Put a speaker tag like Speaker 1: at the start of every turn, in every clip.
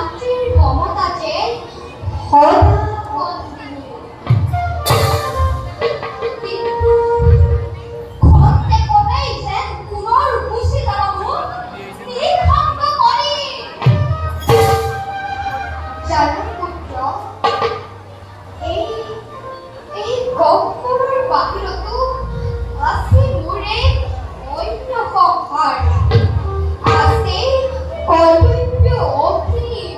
Speaker 1: মাতৃৰ মমতা যে সৰ্ববন্দিনী। কিন্তু ঘৰতে কলেই যেন পুনৰ গুচি যাব মোক নিঃসংগ কৰি। জানো পুত্ৰ, এই গহপুৰৰ বাহিৰতো আছে মোৰ এক অন্য সংসাৰ, আছে কৰ্তব্য অসীম।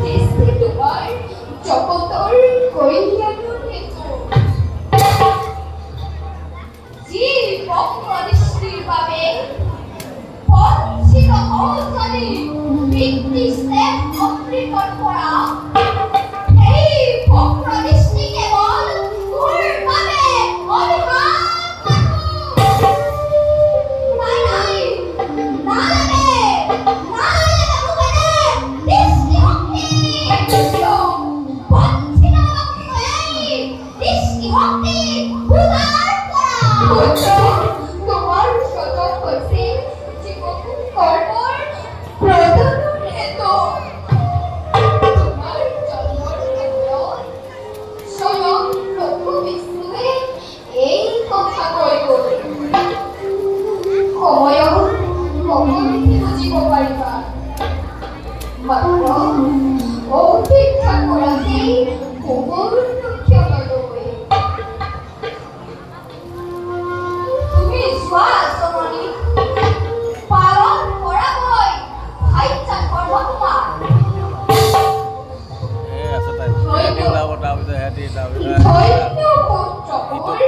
Speaker 1: দেশে তোমার জগতর কইয়ানো হেতু জি বক্রদৃষ্টির বাবে পঞ্চিত অবস্থানে বৃত্তিস্তে অকৃতন করা এই বক্রদৃষ্টি কেবল তোর বাবে অভিমান নাই নাই না লাগে না লাগে মুখে দৃষ্টি ভক্তি পঞ্চিত এই দৃষ্টি ভক্তি উদার করা তোমার সজল হইছে জীবন কর্মর প্রদান হেতু তোমার জন্মর ক্ষেত্র স্বয়ং প্রভু বিষ্ণুৱে এই কথা কৈ গ'ল সময়ত সকলোকে বুজিব পাৰিবা মাত্ৰ অপেক্ষা কৰাতেই সম্পূৰ্ণ ক্ষমলৈ তুমি যোৱা জননী পালন কৰাকৈ ভাইচা কৰ্ম তোমাৰ ধন্য পুত্ৰবোৰ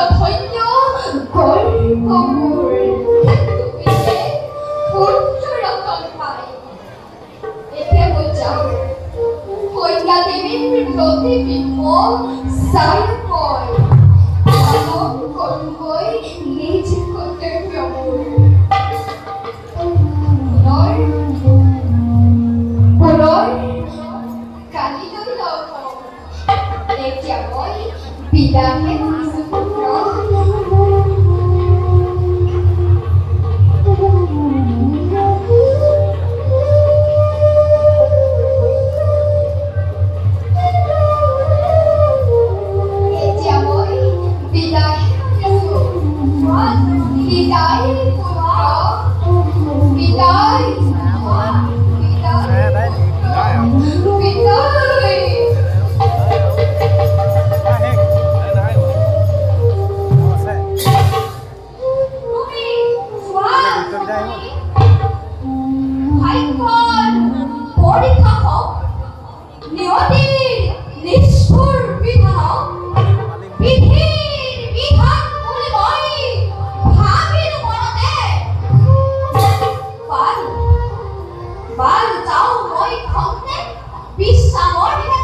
Speaker 1: ধন্য গৰ্ভবোৰ তুমি যে পুত্ৰ ৰতন পাই এতিয়া মই যাওঁ কন্যা দেৱীৰ প্ৰতিবিম্ব চাই মই পালন কৰোঁগৈ নিজ কৰ্তব্যবোৰ পুনৰ কালিলৈ লগ হম এতিয়া মই বিদায়হে দিছোঁ পুত্ৰ এতিয়া মই বিদায়হে দিছোঁ বিদায় পুত্ৰ বিদায় পৰীক্ষা হওক নিয়তিৰ নিষ্ঠুৰ বিধানক বিধিৰ বিধান বুলি মই ভাবিলো মনতে বাৰু যাওঁ মই খন্তেক বিশ্ৰামৰ দিনা